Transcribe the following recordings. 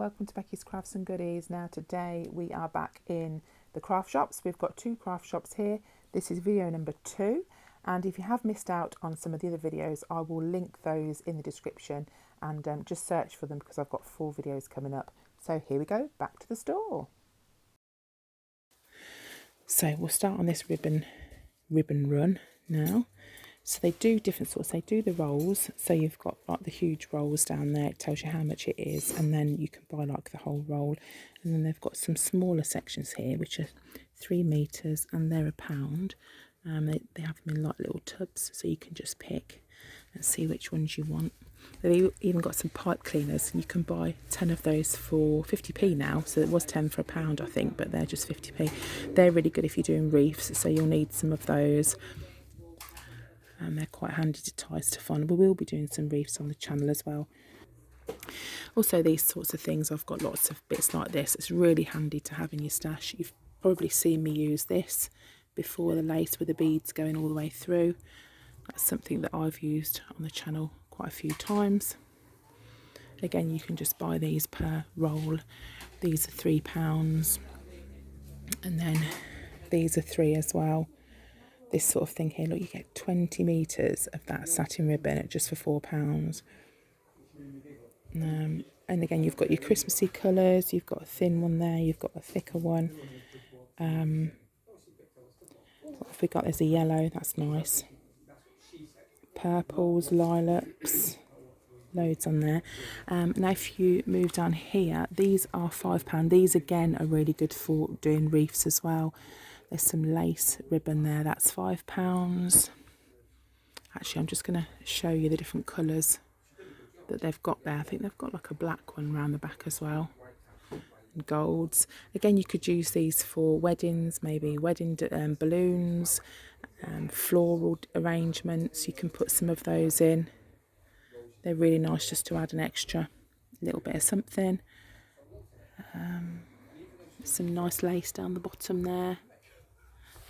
welcome to Becky's Crafts and Goodies. Now today we are back in the craft shops. We've got 2 craft shops here. This is video number 2, and if you have missed out on some of the other videos, I will link those in the description, and just search for them because I've got 4 videos coming up. So here we go, back to the store. So we'll start on this ribbon run now. So they do different sorts. They do the rolls, so you've got like the huge rolls down there. It tells you how much it is, and then you can buy like the whole roll. And then they've got some smaller sections here, which are 3 meters, and they're £1. They have them in like little tubs, so you can just pick and see which ones you want. They've even got some pipe cleaners, and you can buy 10 of those for 50p now. So it was 10 for £1, I think, but they're just 50p. They're really good if you're doing reefs, so you'll need some of those. And they're quite handy to ties to find. We will be doing some reefs on the channel as well. Also, these sorts of things, I've got lots of bits like this. It's really handy to have in your stash. You've probably seen me use this before, the lace with the beads going all the way through. That's something that I've used on the channel quite a few times. Again, you can just buy these per roll. These are £3, and then these are 3 as well. This sort of thing here, look, you get 20 meters of that satin ribbon at just for £4. And again, you've got your Christmassy colours, you've got a thin one there, you've got a thicker one. What have we got? There's a yellow, that's nice. Purples, lilacs, loads on there. Now if you move down here, these are £5. These again are really good for doing reefs as well. There's some lace ribbon there, that's £5. Actually, I'm just going to show you the different colours that they've got there. I think they've got like a black one around the back as well, and golds. Again, you could use these for weddings, maybe wedding balloons, floral arrangements. You can put some of those in. They're really nice just to add an extra little bit of something. Some nice lace down the bottom there.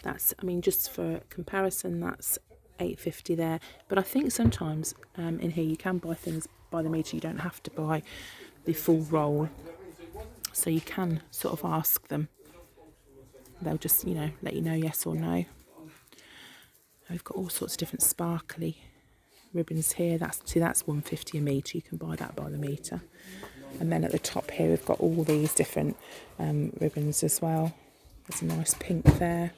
That's, I mean, just for comparison, that's £8.50 there. But I think sometimes in here you can buy things by the metre. You don't have to buy the full roll. So you can sort of ask them. They'll just, you know, let you know yes or no. We've got all sorts of different sparkly ribbons here. That's £1.50 a metre. You can buy that by the metre. And then at the top here we've got all these different ribbons as well. There's a nice pink there.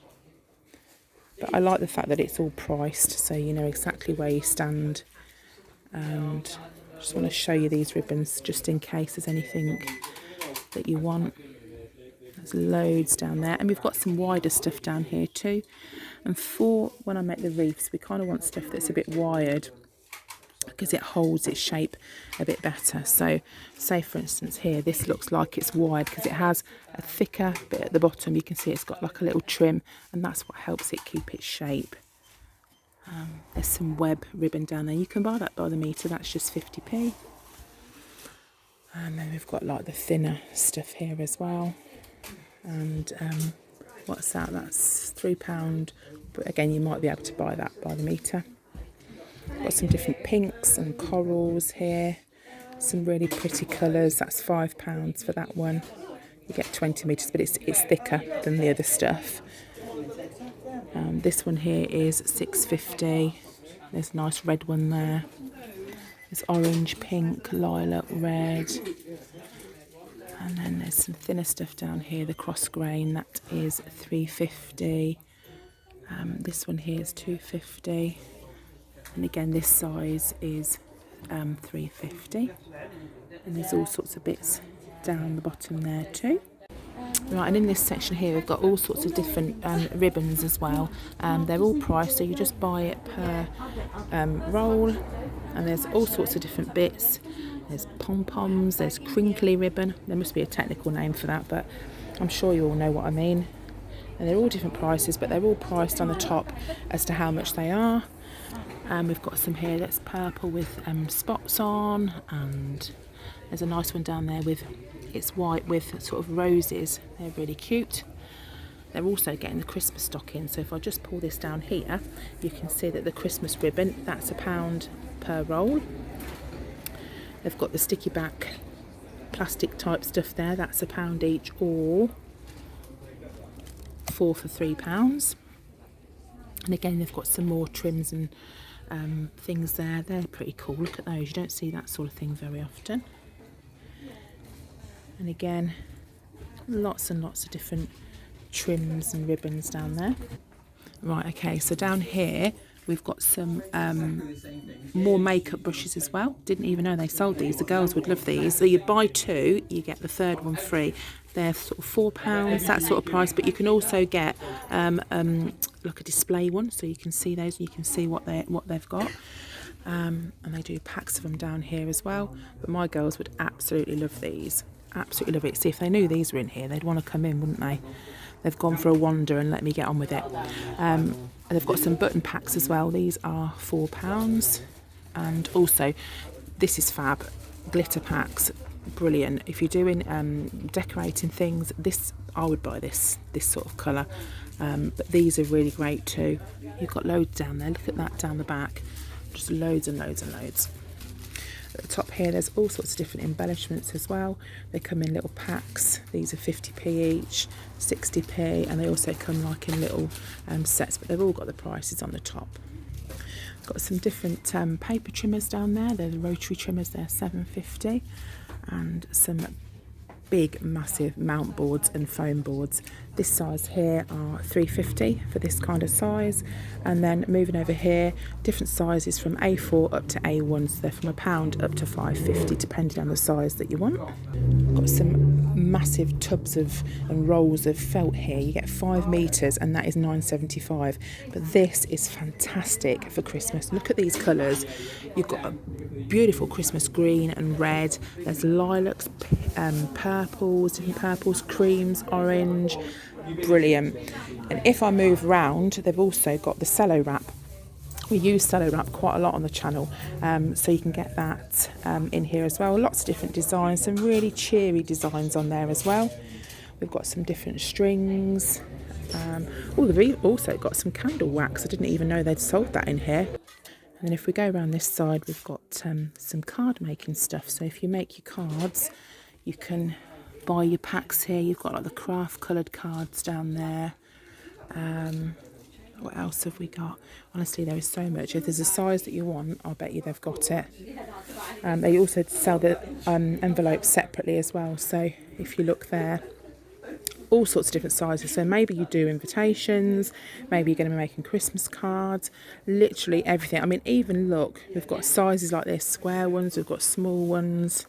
But I like the fact that it's all priced, so you know exactly where you stand. And I just want to show you these ribbons just in case there's anything that you want. There's loads down there, and we've got some wider stuff down here too. And for when I make the reefs, we kind of want stuff that's a bit wired because it holds its shape a bit better. So say for instance here, this looks like it's wide because it has a thicker bit at the bottom. You can see it's got like a little trim, and that's what helps it keep its shape. There's some web ribbon down there. You can buy that by the metre, that's just 50p. And then we've got like the thinner stuff here as well. And what's that? That's £3. But again, you might be able to buy that by the metre. Got some different pinks and corals here. Some really pretty colours. That's £5 for that one. You get 20 metres, but it's thicker than the other stuff. This one here is £6.50. There's a nice red one there. There's orange, pink, lilac, red. And then there's some thinner stuff down here, the cross grain, that is £3.50. This one here is £2.50. And again, this size is £3.50. And there's all sorts of bits down the bottom there too. Right, and in this section here we've got all sorts of different ribbons as well. They're all priced, so you just buy it per roll. And there's all sorts of different bits. There's pom-poms, there's crinkly ribbon. There must be a technical name for that, but I'm sure you all know what I mean. And they're all different prices, but they're all priced on the top as to how much they are. We've got some here that's purple with spots on, and there's a nice one down there with, it's white with sort of roses. They're really cute. They're also getting the Christmas stock in, so if I just pull this down here, you can see that the Christmas ribbon, that's £1 per roll. They've got the sticky back plastic type stuff there, that's £1 each, or 4 for £3. And again, they've got some more trims and things there. They're pretty cool. Look at those. You don't see that sort of thing very often. And again, lots and lots of different trims and ribbons down there. Right, okay, so down here we've got some more makeup brushes as well. Didn't even know they sold these. The girls would love these. So you buy 2, you get the 3rd one free. They're sort of £4, that sort of price, but you can also get like a display one, so you can see those and you can see what they've got. And they do packs of them down here as well. But my girls would absolutely love these. Absolutely love it. See, if they knew these were in here, they'd want to come in, wouldn't they? They've gone for a wander and let me get on with it. And they've got some button packs as well. These are £4. And also, this is Fab Glitter Packs. Brilliant. If you're doing decorating things, I would buy this sort of colour. But these are really great too. You've got loads down there. Look at that down the back. Just loads and loads and loads. At the top here, there's all sorts of different embellishments as well. They come in little packs. These are 50p each, 60p, and they also come like in little sets, but they've all got the prices on the top. Got some different paper trimmers down there. They're the rotary trimmers, they're £7.50, and some big massive mount boards and foam boards. This size here are £3.50 for this kind of size, and then moving over here, different sizes from A4 up to A1, so they're from £1 up to £5.50 depending on the size that you want. Got some massive tubs and rolls of felt here. You get 5 metres and that is £9.75, but this is fantastic for Christmas. Look at these colours. You've got a beautiful Christmas green and red. There's lilacs, purples, different purples, creams, orange. Brilliant. And if I move round, they've also got the cello wrap. We use cello wrap quite a lot on the channel, so you can get that in here as well. Lots of different designs, some really cheery designs on there as well. We've got some different strings. We've also got some candle wax. I didn't even know they'd sold that in here. And then if we go around this side, we've got some card making stuff. So if you make your cards, you can buy your packs here. You've got like the craft coloured cards down there. What else have we got? Honestly, there is so much. If there's a size that you want, I'll bet you they've got it. They also sell the envelopes separately as well. So if you look there, all sorts of different sizes. So maybe you do invitations, maybe you're going to be making Christmas cards, literally everything. I mean, even look, we've got sizes like this, square ones, we've got small ones.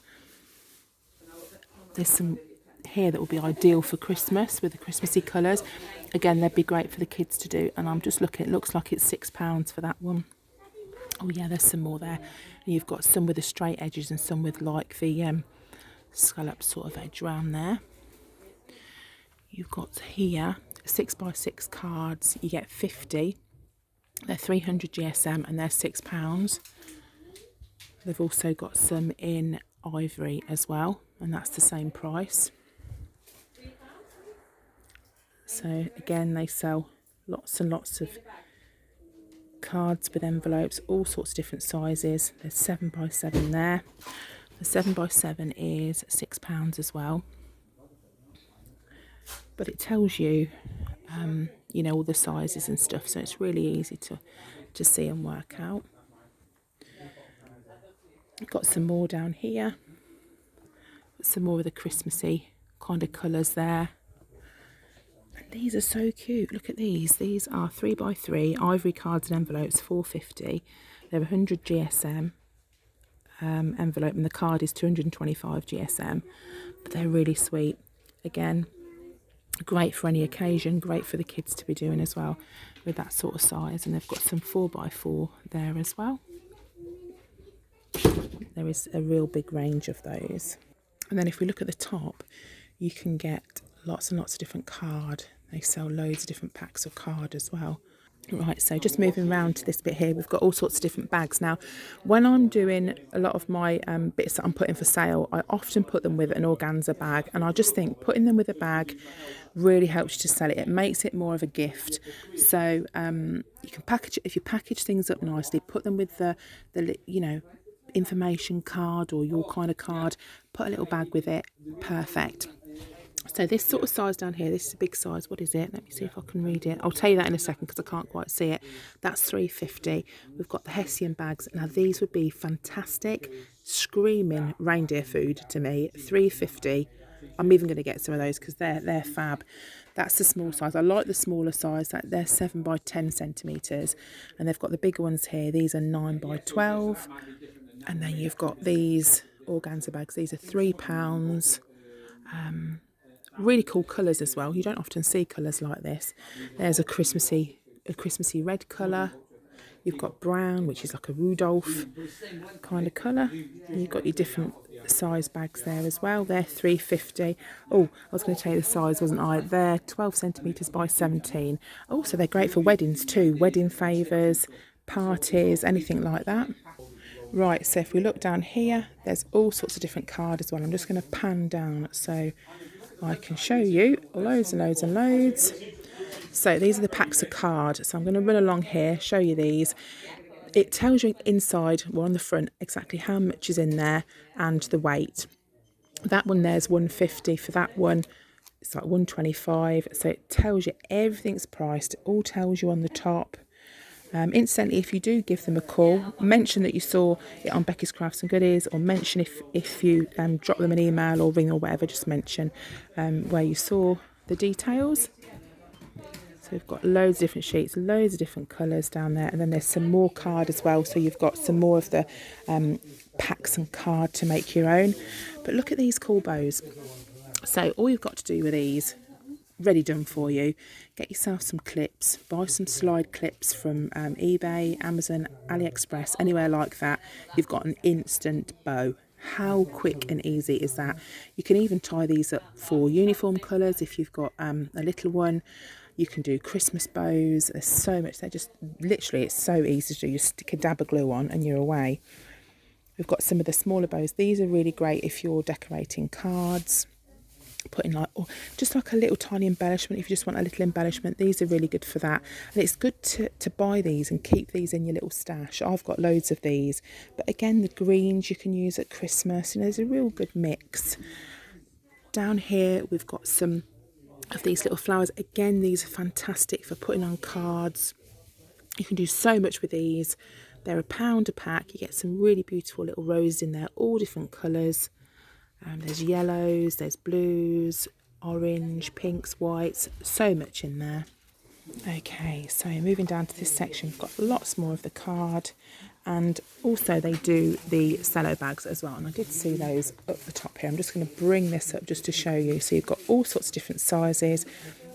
There's some here that will be ideal for Christmas with the Christmassy colours. Again, they'd be great for the kids to do. And I'm just looking, it looks like it's £6 for that one. Oh yeah, there's some more there. And you've got some with the straight edges and some with like the scallop sort of edge around there. You've got here 6x6 cards. You get 50. They're 300 GSM and they're £6. They've also got some in ivory as well, and that's the same price. So again, they sell lots and lots of cards with envelopes, all sorts of different sizes. There's 7x7 there. The 7x7 is £6 as well. But it tells you, you know, all the sizes and stuff, so it's really easy to see and work out. Got some more down here. Some more of the Christmassy kind of colours there. And these are so cute. Look at these. These are 3x3 ivory cards and envelopes, £4.50. They're 100 GSM envelope, and the card is 225 GSM. But they're really sweet. Again, great for any occasion, great for the kids to be doing as well with that sort of size. And they've got some 4x4 there as well. There is a real big range of those. And then if we look at the top, you can get lots and lots of different card. They sell loads of different packs of card as well. Right, so just moving around to this bit here, we've got all sorts of different bags. Now, when I'm doing a lot of my bits that I'm putting for sale, I often put them with an organza bag. And I just think putting them with a bag really helps you to sell it. It makes it more of a gift. So you can package it, if you package things up nicely, put them with the you know, information card or your kind of card, put a little bag with it, perfect. So this sort of size down here, this is a big size. What is it? Let me see if I can read it. I'll tell you that in a second because I can't quite see it. That's £3.50. We've got the Hessian bags. Now these would be fantastic, screaming reindeer food to me. £3.50. I'm even going to get some of those because they're fab. That's the small size. I like the smaller size. They're 7 by 10 centimetres, and they've got the bigger ones here. These are 9 by 12, and then you've got these organza bags. These are £3. Really cool colours as well. You don't often see colours like this. There's a Christmassy red colour. You've got brown, which is like a Rudolph kind of colour. And you've got your different size bags there as well. They're £3.50. Oh, I was going to tell you the size, wasn't I? They're 12 centimetres by 17. Also, they're great for weddings too. Wedding favours, parties, anything like that. Right, so if we look down here, there's all sorts of different card as well. I'm just going to pan down so I can show you loads and loads and loads. So these are the packs of card. So I'm going to run along here, show you these. It tells you inside, well on the front, exactly how much is in there and the weight. That one there's £1.50 for that one. It's like £1.25. So it tells you everything's priced. It all tells you on the top. Incidentally, if you do give them a call, mention that you saw it on Becky's Crafts and Goodies, or mention if you drop them an email or ring or whatever, just mention where you saw the details. So we've got loads of different sheets, loads of different colours down there, and then there's some more card as well, so you've got some more of the packs and card to make your own. But look at these cool bows. So all you've got to do with these, ready done for you, get yourself some clips, buy some slide clips from eBay, Amazon, AliExpress, anywhere like that. You've got an instant bow. How quick and easy is that? You can even tie these up for uniform colours if you've got a little one. You can do Christmas bows. There's so much. They're just literally, it's so easy to do. You stick a dab of glue on and you're away. We've got some of the smaller bows. These are really great if you're decorating cards, putting like, or just like a little tiny embellishment. If you just want a little embellishment, these are really good for that. And it's good to buy these and keep these in your little stash. I've got loads of these. But again, the greens you can use at Christmas. You know, there's a real good mix. Down here, we've got some of these little flowers. Again, these are fantastic for putting on cards. You can do so much with these. They're £1 a pack. You get some really beautiful little roses in there, all different colours. There's yellows, there's blues, orange, pinks, whites, so much in there. Okay, so moving down to this section, we've got lots more of the card, and also they do the cello bags as well, and I did see those up the top here. I'm just going to bring this up just to show you. So you've got all sorts of different sizes.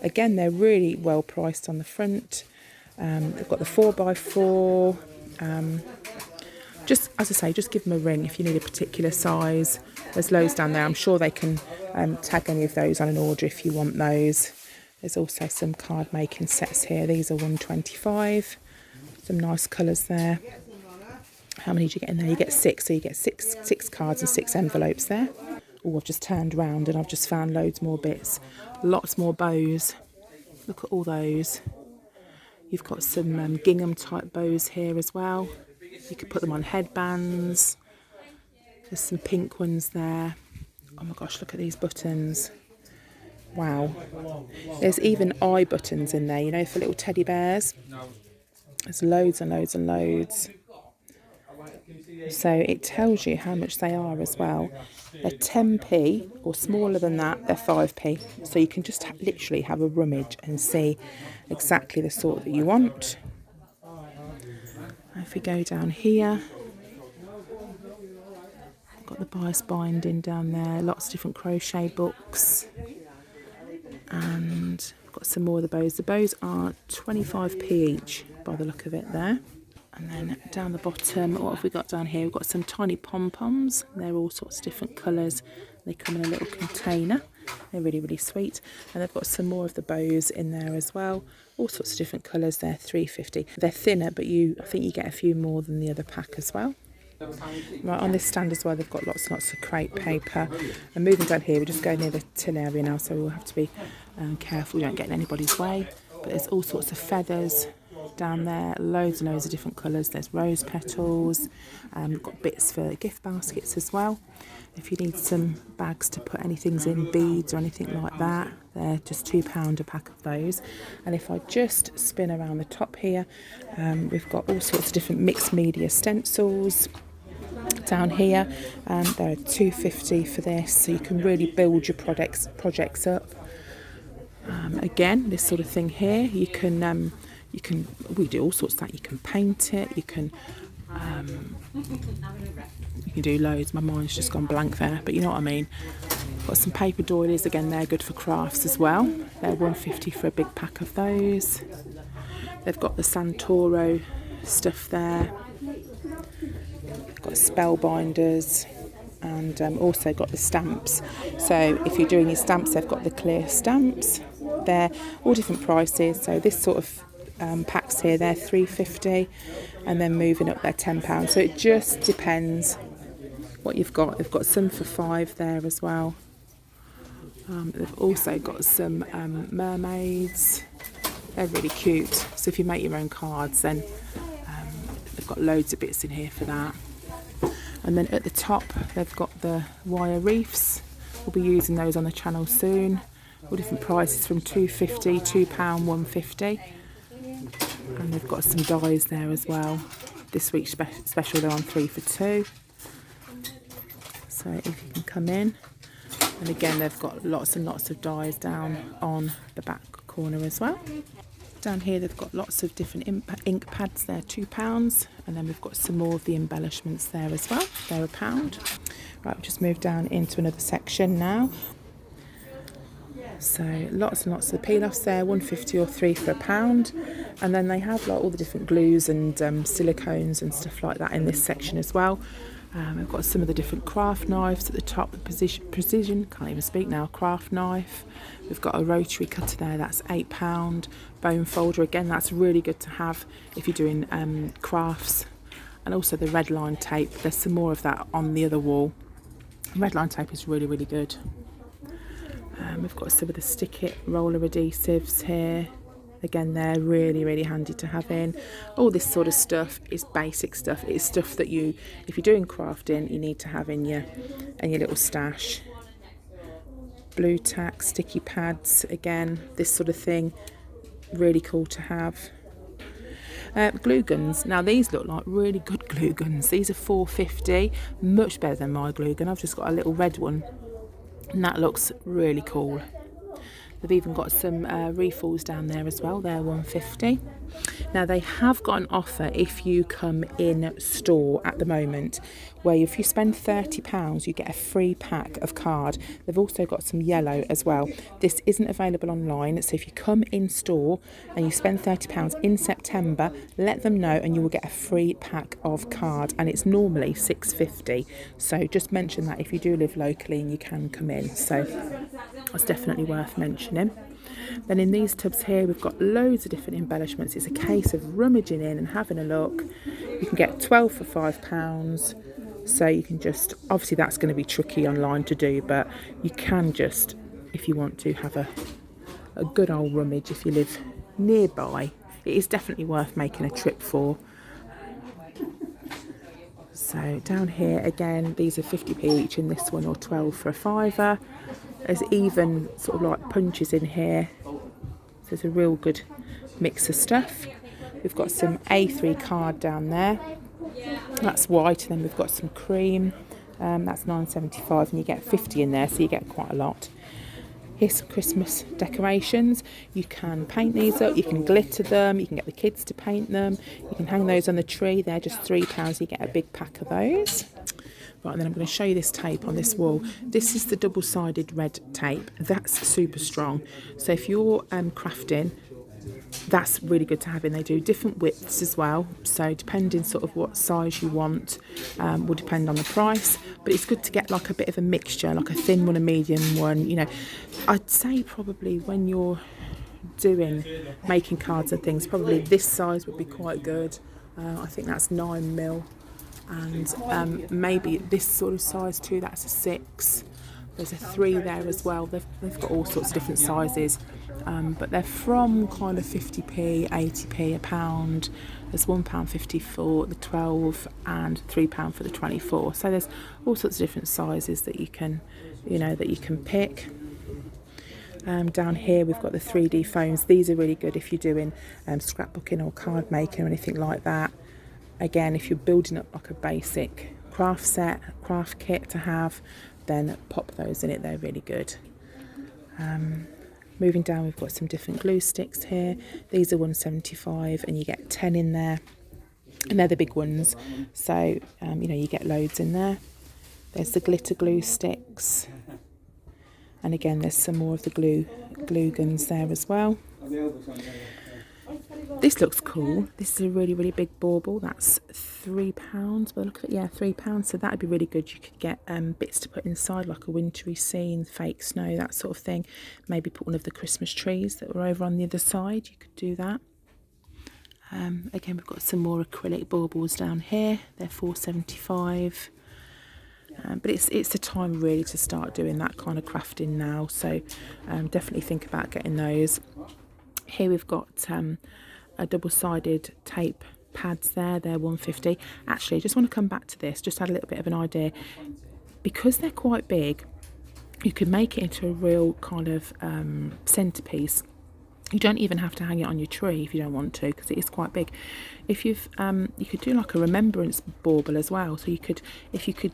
Again, they're really well priced on the front. They've got the 4x4. Just, as I say, just give them a ring if you need a particular size. There's loads down there. I'm sure they can tag any of those on an order if you want those. There's also some card making sets here. These are £1.25. Some nice colours there. How many do you get in there? You get 6, so you get six cards and 6 envelopes there. Oh, I've just turned round and I've just found loads more bits. Lots more bows. Look at all those. You've got some gingham type bows here as well. You could put them on headbands. There's some pink ones there. Oh my gosh, look at these buttons. Wow. There's even eye buttons in there, you know, for little teddy bears. There's loads and loads and loads. So it tells you how much they are as well. They're 10p, or smaller than that, they're 5p. So you can just literally have a rummage and see exactly the sort that you want. If we go down here, I've got the bias binding down there, lots of different crochet books, and I've got some more of the bows. The bows are 25p each by the look of it there. And then down the bottom, what have we got down here? We've got some tiny pom-poms. They're all sorts of different colours. They come in a little container. They're really, really sweet. And they've got some more of the bows in there as well. All sorts of different colours. They're £3.50. They're thinner, but I think you get a few more than the other pack as well. Right, on this stand as well, they've got lots and lots of crepe paper. And moving down here, we're just going near the till area now, so we'll have to be careful we don't get in anybody's way. But there's all sorts of feathers. down there, loads and loads of different colours. There's rose petals, we've got bits for gift baskets as well. If you need some bags to put anything in, beads or anything like that, they're just £2 a pack of those. And if I just spin around the top here, we've got all sorts of different mixed media stencils down here. They're $2.50 for this, so you can really build your projects up. Again, this sort of thing here, you can we do all sorts of that. You can paint it, you can do loads. My mind's just gone blank there, but you know what I mean. Got some paper doilies, again they're good for crafts as well. They're $1.50 for a big pack of those. They've got the Santoro stuff there. They've got spellbinders, and also got the stamps. So if you're doing your stamps, they've got the clear stamps. They're all different prices. So this sort of packs here, they're $3.50, and then moving up they're £10. So it just depends what you've got. They've got some for £5 there as well. They've also got some mermaids. They're really cute. So if you make your own cards, then they've got loads of bits in here for that. And then at the top they've got the wire reefs. We'll be using those on the channel soon. All different prices from £2.50, £2, £1.50. And they've got some dies there as well. This week's special, they're on 3 for 2. So if you can come in. And again, they've got lots and lots of dies down on the back corner as well. Down here they've got lots of different ink pads, they're £2. And then we've got some more of the embellishments there as well, they're £1. Right, we'll just move down into another section now. So lots and lots of peel-offs there, $1.50 or 3 for £1. And then they have like all the different glues and silicones and stuff like that in this section as well. We've got some of the different craft knives at the top, the precision, can't even speak now, craft knife. We've got a rotary cutter there, that's £8. Bone folder, again, that's really good to have if you're doing crafts. And also the red line tape, there's some more of that on the other wall. Red line tape is really, really good. We've got some of the stick it roller adhesives here. Again, they're really, really handy to have in. All this sort of stuff is basic stuff. It's stuff that you, if you're doing crafting, you need to have in your little stash. Blue tack, sticky pads, again, this sort of thing, really cool to have. Glue guns. Now these look like really good glue guns. These are $4.50, much better than my glue gun. I've just got a little red one, and that looks really cool. They've even got some refills down there as well. They're $1.50. Now they have got an offer if you come in store at the moment, where if you spend £30 you get a free pack of card. They've also got some yellow as well. This isn't available online, so if you come in store and you spend £30 in September, let them know and you will get a free pack of card, and it's normally $6.50. So just mention that if you do live locally and you can come in. So that's definitely worth mentioning. Then in these tubs here we've got loads of different embellishments. It's a case of rummaging in and having a look. You can get 12 for £5, so you can just, obviously that's going to be tricky online to do, but you can just, if you want to, have a good old rummage if you live nearby. It is definitely worth making a trip for. So down here again, these are 50p each in this one, or 12 for a £5. There's even sort of like punches in here. So there's a real good mix of stuff. We've got some A3 card down there. That's white, and then we've got some cream. That's $9.75, and you get 50 in there, so you get quite a lot. Here's some Christmas decorations. You can paint these up, you can glitter them, you can get the kids to paint them. You can hang those on the tree. They're just £3, you get a big pack of those. Right, and then I'm going to show you this tape on this wall. This is the double-sided red tape. That's super strong. So if you're crafting, that's really good to have in. They do different widths as well. So depending sort of what size you want will depend on the price. But it's good to get like a bit of a mixture, like a thin one, a medium one. You know, I'd say probably when you're making cards and things, probably this size would be quite good. I think that's 9mm. And maybe this sort of size too, that's a 6. There's a 3 there as well. They've got all sorts of different sizes, but they're from kind of 50p, 80p, a pound. There's £1.50 for the 12 and £3 for the 24. So there's all sorts of different sizes that you can, pick. Down here we've got the 3D foams. These are really good if you're doing scrapbooking or card making or anything like that. Again, if you're building up like a basic craft set, craft kit to have, then pop those in it, they're really good. Moving down, we've got some different glue sticks here. These are £1.75 and you get 10 in there, and they're the big ones, so you get loads in there. There's the glitter glue sticks, and again there's some more of the glue guns there as well. This looks cool. This is a really, really big bauble. That's £3. But look at it, yeah, £3. So that'd be really good. You could get bits to put inside, like a wintry scene, fake snow, that sort of thing. Maybe put one of the Christmas trees that were over on the other side. You could do that. Again, we've got some more acrylic baubles down here. They're £4.75. But it's the time really to start doing that kind of crafting now. So definitely think about getting those. Here we've got a double-sided tape pads there. They're £1.50. Actually, I just want to come back to this, just had a little bit of an idea. Because they're quite big, you could make it into a real kind of centerpiece. You don't even have to hang it on your tree if you don't want to, because it is quite big. If you could do like a remembrance bauble as well. So if you could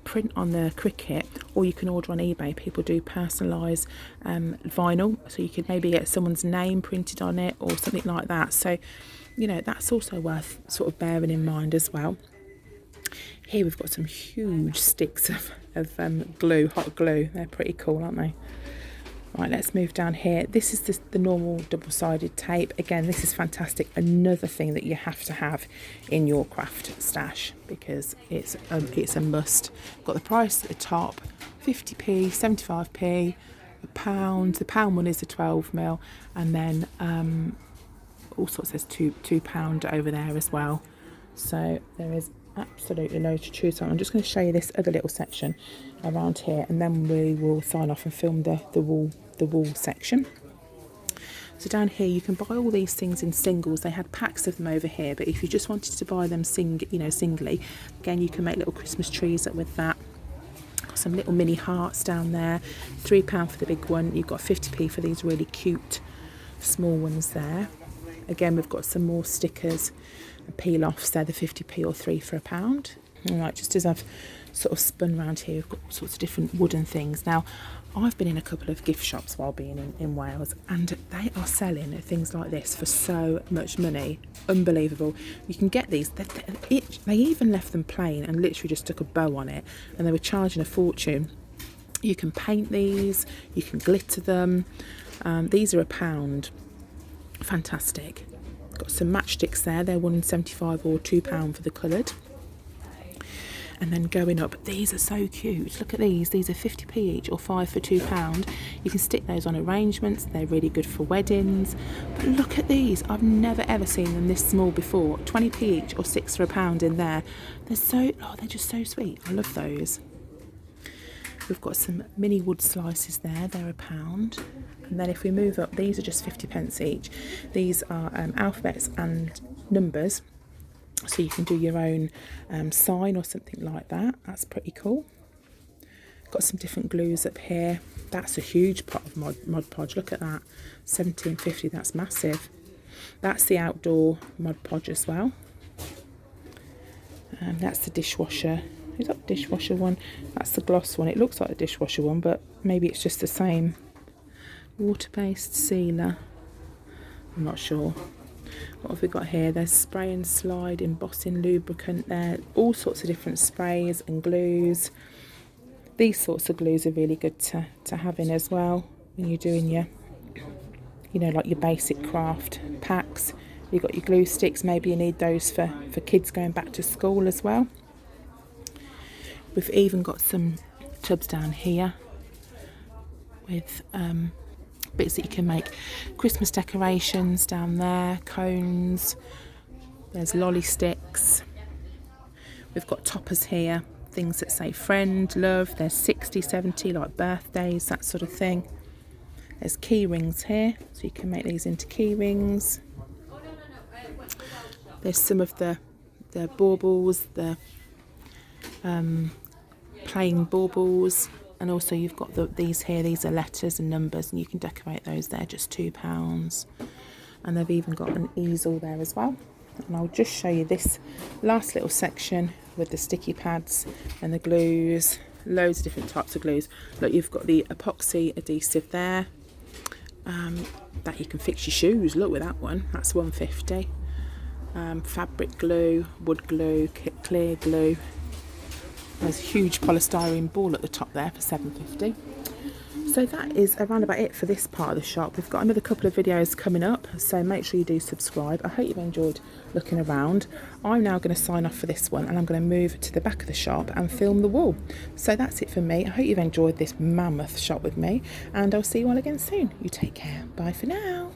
print on the Cricut, or you can order on eBay. People do personalised vinyl, so you could maybe get someone's name printed on it or something like that. So, that's also worth sort of bearing in mind as well. Here we've got some huge sticks of glue, hot glue. They're pretty cool, aren't they? Right, let's move down here. This is the normal double-sided tape. Again, this is fantastic. Another thing that you have to have in your craft stash, because it's a must. Got the price at the top, 50p, 75p, £1. The pound one is a 12mm, and then also it says £2 over there as well. So there is absolutely loads to choose on. I'm just going to show you this other little section around here, and then we will sign off and film the wall section. So down here you can buy all these things in singles. They had packs of them over here, but if you just wanted to buy them singly, again you can make little Christmas trees up with that. Got some little mini hearts down there, £3 for the big one. You've got 50p for these really cute small ones there. Again, we've got some more stickers and peel-offs. They're the 50p or 3 for £1. All right, just as I've sort of spun around here, we've got all sorts of different wooden things. Now, I've been in a couple of gift shops while being in Wales, and they are selling things like this for so much money. Unbelievable. You can get these. They even left them plain and literally just stuck a bow on it, and they were charging a fortune. You can paint these, you can glitter them. These are £1. Fantastic. Got some matchsticks there. They're £1.75 or £2 for the coloured. And then going up, these are so cute. Look at these. These are 50p each or 5 for £2. You can stick those on arrangements. They're really good for weddings. But look at these. I've never ever seen them this small before. 20p each or 6 for £1 in there. They're just so sweet. I love those. We've got some mini wood slices there. They're £1. And then if we move up, these are just 50p each. These are alphabets and numbers. So you can do your own sign or something like that. That's pretty cool. Got some different glues up here. That's a huge pot of Mod Podge. Look at that. £17.50. That's massive. That's the outdoor Mod Podge as well. That's the dishwasher. Is that the dishwasher one? That's the gloss one. It looks like the dishwasher one, but maybe it's just the same. Water-based sealer. I'm not sure. What have we got here? There's spray and slide embossing lubricant there. All sorts of different sprays and glues. These sorts of glues are really good to have in as well when you're doing your, like your basic craft packs. You've got your glue sticks. Maybe you need those for kids going back to school as well. We've even got some tubs down here with bits that you can make Christmas decorations down there, cones. There's lolly sticks. We've got toppers here things that say friend, love. There's 60, 70, like birthdays, that sort of thing. There's key rings here, so you can make these into key rings. There's some of the baubles, the plain baubles, and also you've got these here. These are letters and numbers, and you can decorate those there, just £2. And they've even got an easel there as well. And I'll just show you this last little section with the sticky pads and the glues, loads of different types of glues. Look, you've got the epoxy adhesive there, that you can fix your shoes. Look, with that one, that's £1.50. Fabric glue, wood glue, clear glue. There's a huge polystyrene ball at the top there for £7.50. So that is around about it for this part of the shop. We've got another couple of videos coming up, so make sure you do subscribe. I hope you've enjoyed looking around. I'm now going to sign off for this one, and I'm going to move to the back of the shop and film the wall. So that's it for me. I hope you've enjoyed this mammoth shop with me, and I'll see you all again soon. You take care. Bye for now.